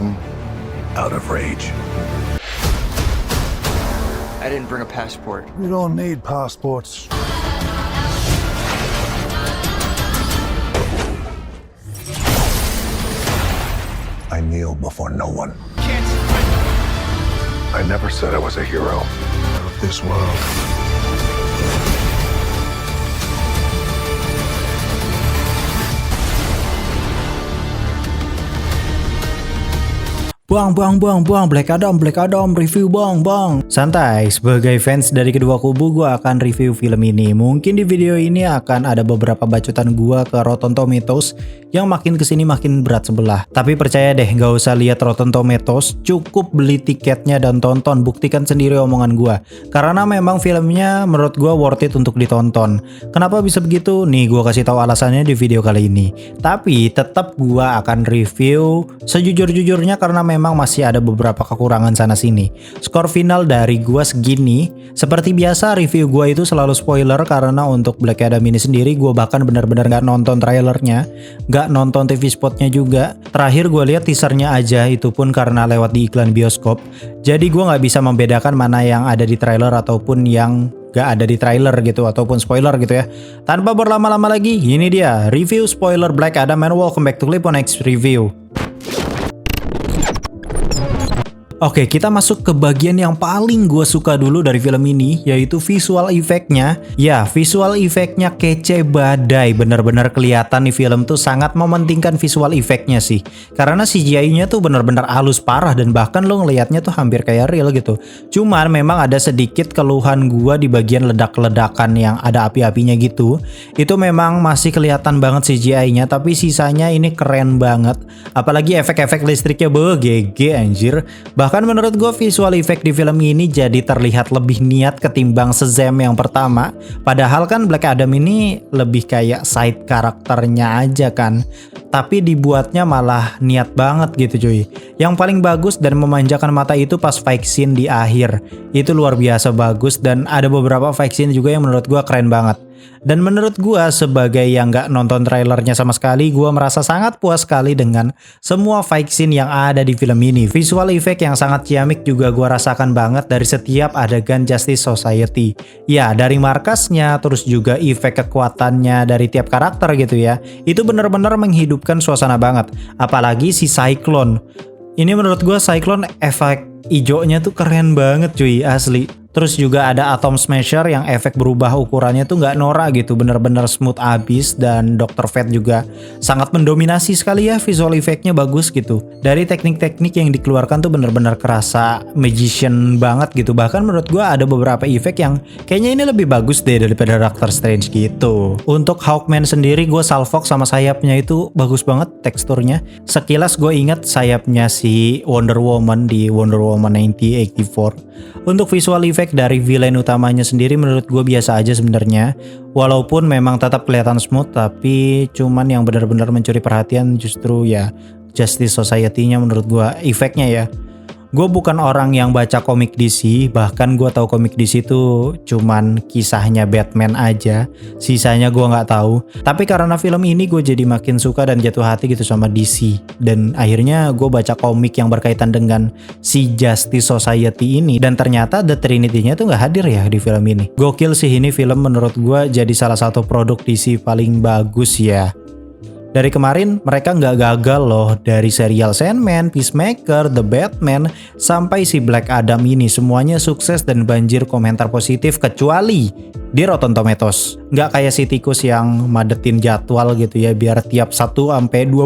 born out of rage. I didn't bring a passport. You don't need passports. I kneel before no one. I never said I was a hero of this world. Buang, Black Adam, review bang. Santai, sebagai fans dari kedua kubu gue akan review film ini. Mungkin di video ini akan ada beberapa bacotan gue ke Rotten Tomatoes yang makin kesini makin berat sebelah. Tapi percaya deh, gak usah lihat Rotten Tomatoes, cukup beli tiketnya dan tonton, buktikan sendiri omongan gue. Karena memang filmnya menurut gue worth it untuk ditonton. Kenapa bisa begitu? Nih gue kasih tahu alasannya di video kali ini. Tapi tetap gue akan review sejujur-jujurnya karena memang masih ada beberapa kekurangan sana sini. Skor final dari gua segini. Seperti biasa review gua itu selalu spoiler karena untuk Black Adam ini sendiri gua bahkan benar-benar gak nonton trailernya, gak nonton TV spotnya juga. Terakhir gua lihat teasernya aja, itu pun karena lewat di iklan bioskop. Jadi gua nggak bisa membedakan mana yang ada di trailer ataupun yang gak ada di trailer gitu, ataupun spoiler gitu ya. Tanpa berlama-lama lagi, ini dia review spoiler Black Adam and welcome back to Clip-on-X Review. Oke, kita masuk ke bagian yang paling gue suka dulu dari film ini, yaitu visual effect-nya. Ya, visual effect-nya kece badai. Bener-bener kelihatan nih film tuh sangat mementingkan visual effect-nya sih. Karena CGI-nya tuh bener-bener halus parah dan bahkan lo ngelihatnya tuh hampir kayak real gitu. Cuman memang ada sedikit keluhan gue di bagian ledak-ledakan yang ada api-apinya gitu. Itu memang masih kelihatan banget CGI-nya, tapi sisanya ini keren banget. Apalagi efek-efek listriknya, GG anjir. Bahkan menurut gue visual effect di film ini jadi terlihat lebih niat ketimbang Shazam yang pertama. Padahal kan Black Adam ini lebih kayak side karakternya aja kan. Tapi dibuatnya malah niat banget gitu cuy. Yang paling bagus dan memanjakan mata itu pas fight scene di akhir. Itu luar biasa bagus dan ada beberapa fight scene juga yang menurut gue keren banget. Dan menurut gue sebagai yang gak nonton trailernya sama sekali, gue merasa sangat puas sekali dengan semua fight scene yang ada di film ini. Visual effect yang sangat ciamik juga gue rasakan banget dari setiap adegan Justice Society. Ya, dari markasnya, terus juga efek kekuatannya dari tiap karakter gitu ya. Itu bener-bener menghidupkan suasana banget. Apalagi si Cyclone. Ini menurut gue Cyclone efek ijonya tuh keren banget cuy, asli. Terus juga ada Atom Smasher yang efek berubah ukurannya tuh nggak norak gitu, bener-bener smooth abis. Dan Dr. Fate juga sangat mendominasi sekali ya, visual effectnya bagus gitu. Dari teknik-teknik yang dikeluarkan tuh bener-bener kerasa magician banget gitu. Bahkan menurut gua ada beberapa efek yang kayaknya ini lebih bagus deh daripada Doctor Strange gitu. Untuk Hawkman sendiri gue salvok sama sayapnya itu bagus banget teksturnya. Sekilas gue ingat sayapnya si Wonder Woman di Wonder Woman 1984. Untuk visual effect dari villain utamanya sendiri menurut gue biasa aja sebenarnya. Walaupun memang tetap kelihatan smooth, tapi cuman yang benar-benar mencuri perhatian justru ya Justice Society-nya menurut gue efeknya ya. Gue bukan orang yang baca komik DC, bahkan gue tahu komik DC itu cuman kisahnya Batman aja, sisanya gue nggak tahu. Tapi karena film ini gue jadi makin suka dan jatuh hati gitu sama DC, dan akhirnya gue baca komik yang berkaitan dengan si Justice Society ini, dan ternyata The Trinity-nya tuh nggak hadir ya di film ini. Gokil sih ini film, menurut gue jadi salah satu produk DC paling bagus ya. Dari kemarin mereka nggak gagal loh, dari serial Sandman, Peacemaker, The Batman, sampai si Black Adam ini semuanya sukses dan banjir komentar positif kecuali di Rotten Tomatoes. Nggak kayak si tikus yang madetin jadwal gitu ya, biar tiap 1-2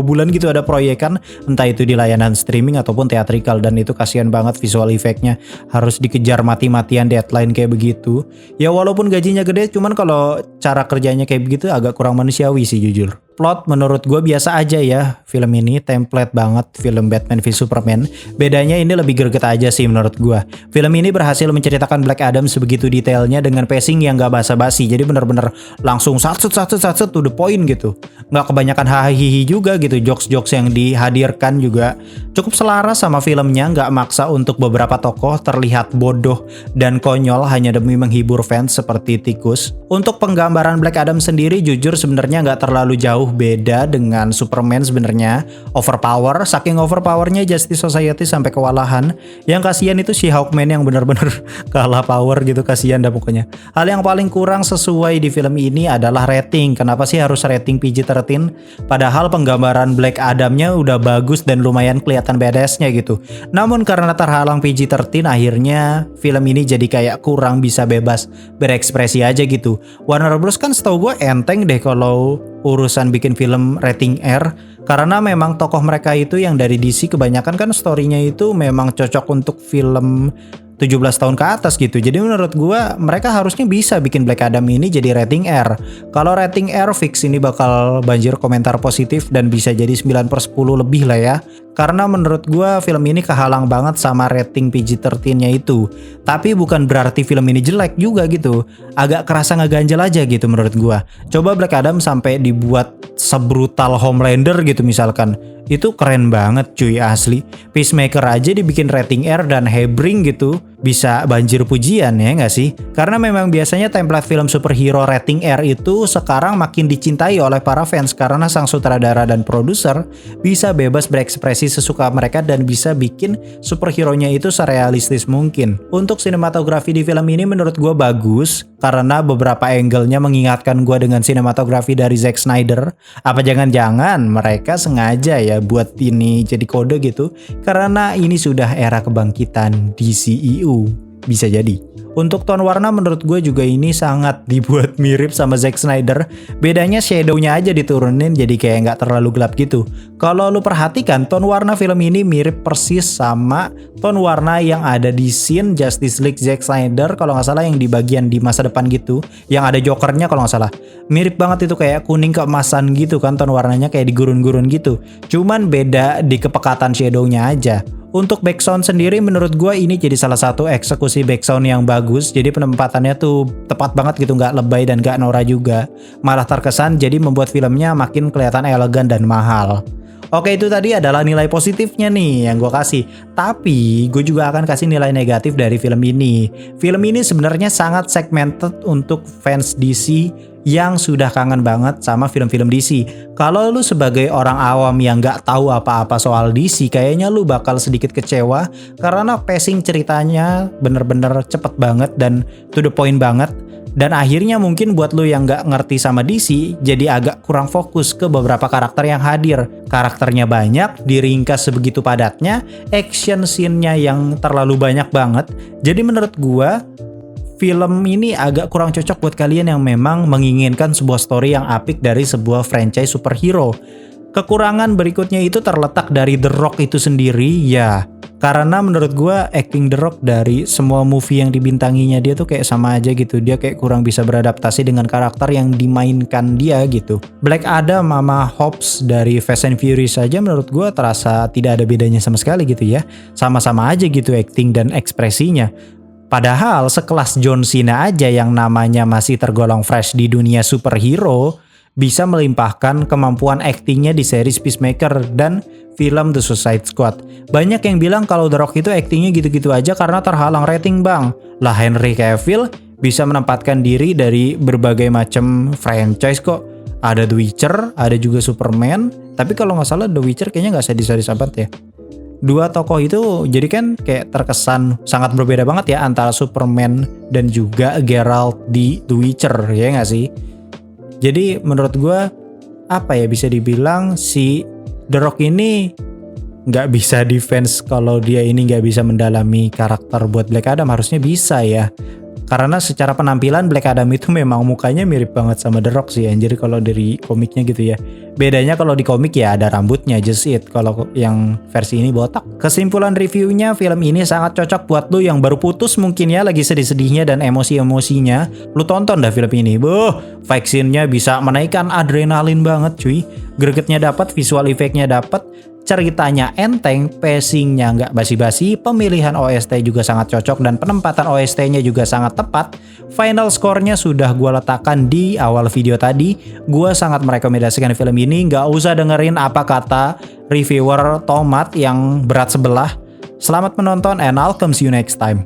bulan gitu ada proyekan, entah itu di layanan streaming ataupun teatrikal, dan itu kasihan banget visual effect-nya, harus dikejar mati-matian deadline kayak begitu. Ya walaupun gajinya gede, cuman kalau cara kerjanya kayak begitu agak kurang manusiawi sih jujur. Plot menurut gue biasa aja ya, film ini template banget film Batman v Superman. Bedanya ini lebih greget aja sih menurut gue. Film ini berhasil menceritakan Black Adam sebegitu detailnya dengan pacing yang gak basa-basi. Jadi bener-bener langsung satset to the point gitu. Gak kebanyakan hahihi juga gitu. Jokes-jokes yang dihadirkan juga cukup selaras sama filmnya. Gak maksa untuk beberapa tokoh terlihat bodoh dan konyol hanya demi menghibur fans seperti tikus. Untuk penggambaran Black Adam sendiri jujur sebenarnya gak terlalu jauh jauh beda dengan Superman sebenarnya. Overpower, saking overpowernya Justice Society sampai kewalahan. Yang kasihan itu si Hawkman yang benar-benar kalah power gitu, kasihan dah pokoknya. Hal yang paling kurang sesuai di film ini adalah rating. Kenapa sih harus rating PG-13? Padahal penggambaran Black Adam-nya udah bagus dan lumayan kelihatan badass-nya gitu. Namun karena terhalang PG-13 akhirnya film ini jadi kayak kurang bisa bebas berekspresi aja gitu. Warner Bros kan setahu gue enteng deh kalau urusan bikin film rating R, karena memang tokoh mereka itu yang dari DC kebanyakan kan story-nya itu memang cocok untuk film 17 tahun ke atas gitu. Jadi menurut gua mereka harusnya bisa bikin Black Adam ini jadi rating R. Kalau rating R fix ini bakal banjir komentar positif dan bisa jadi 9/10 lebih lah ya. Karena menurut gua film ini kehalang banget sama rating PG-13-nya itu. Tapi bukan berarti film ini jelek juga gitu. Agak kerasa ngeganjel aja gitu menurut gua. Coba Black Adam sampai dibuat sebrutal Homelander gitu misalkan. Itu keren banget cuy, asli. Peacemaker aja dibikin rating R dan Hebring gitu. Bisa banjir pujian ya nggak sih? Karena memang biasanya template film superhero rating R itu sekarang makin dicintai oleh para fans karena sang sutradara dan produser bisa bebas berekspresi sesuka mereka dan bisa bikin superhero-nya itu serealistis mungkin. Untuk sinematografi di film ini menurut gue bagus karena beberapa angle-nya mengingatkan gue dengan sinematografi dari Zack Snyder. Apa jangan-jangan mereka sengaja ya buat ini jadi kode gitu karena ini sudah era kebangkitan DCEU. Bisa jadi. Untuk tone warna menurut gue juga ini sangat dibuat mirip sama Zack Snyder. Bedanya shadow-nya aja diturunin jadi kayak nggak terlalu gelap gitu. Kalau lu perhatikan tone warna film ini mirip persis sama tone warna yang ada di scene Justice League Zack Snyder kalau nggak salah yang di bagian di masa depan gitu. Yang ada Jokernya kalau nggak salah. Mirip banget itu kayak kuning keemasan gitu kan tone warnanya kayak digurun-gurun gitu. Cuman beda di kepekatan shadow-nya aja. Untuk backsound sendiri menurut gue ini jadi salah satu eksekusi backsound yang bagus. Jadi penempatannya tuh tepat banget gitu, nggak lebay dan nggak norak juga. Malah terkesan jadi membuat filmnya makin kelihatan elegan dan mahal. Oke, itu tadi adalah nilai positifnya nih yang gue kasih. Tapi gue juga akan kasih nilai negatif dari film ini. Film ini sebenarnya sangat segmented untuk fans DC yang sudah kangen banget sama film-film DC. Kalau lu sebagai orang awam yang gak tahu apa-apa soal DC, kayaknya lu bakal sedikit kecewa karena pacing ceritanya bener-bener cepet banget dan to the point banget. Dan akhirnya mungkin buat lu yang gak ngerti sama DC, jadi agak kurang fokus ke beberapa karakter yang hadir. Karakternya banyak, diringkas sebegitu padatnya, action scene-nya yang terlalu banyak banget. Jadi menurut gua, film ini agak kurang cocok buat kalian yang memang menginginkan sebuah story yang apik dari sebuah franchise superhero. Kekurangan berikutnya itu terletak dari The Rock itu sendiri ya. Karena menurut gue acting The Rock dari semua movie yang dibintanginya dia tuh kayak sama aja gitu. Dia kayak kurang bisa beradaptasi dengan karakter yang dimainkan dia gitu. Black Adam sama Hobbs dari Fast and Furious saja menurut gue terasa tidak ada bedanya sama sekali gitu ya. Sama-sama aja gitu acting dan ekspresinya. Padahal sekelas John Cena aja yang namanya masih tergolong fresh di dunia superhero bisa melimpahkan kemampuan aktingnya di series Peacemaker dan film The Suicide Squad. Banyak yang bilang kalau The Rock itu aktingnya gitu-gitu aja karena terhalang rating bang. Lah Henry Cavill bisa menempatkan diri dari berbagai macam franchise kok. Ada The Witcher, ada juga Superman. Tapi kalau nggak salah The Witcher kayaknya nggak sadis-sadis amat ya. Dua tokoh itu jadi kan kayak terkesan sangat berbeda banget ya antara Superman dan juga Geralt di The Witcher, ya nggak sih? Jadi menurut gue apa ya bisa dibilang si The Rock ini nggak bisa defense kalau dia ini nggak bisa mendalami karakter buat Black Adam. Harusnya bisa ya. Karena secara penampilan Black Adam itu memang mukanya mirip banget sama The Rock sih anjir kalau dari komiknya gitu ya. Bedanya kalau di komik ya ada rambutnya just it. Kalau yang versi ini botak. Kesimpulan reviewnya film ini sangat cocok buat lu yang baru putus mungkin ya lagi sedih-sedihnya dan emosi-emosinya. Lu tonton dah film ini. Fight scene-nya bisa menaikkan adrenalin banget cuy. Gregetnya dapat, visual effect-nya dapat. Ceritanya enteng, pacingnya nggak basi-basi, pemilihan OST juga sangat cocok dan penempatan OST-nya juga sangat tepat. Final score-nya sudah gue letakkan di awal video tadi. Gue sangat merekomendasikan film ini, nggak usah dengerin apa kata reviewer tomat yang berat sebelah. Selamat menonton and I'll come see you next time.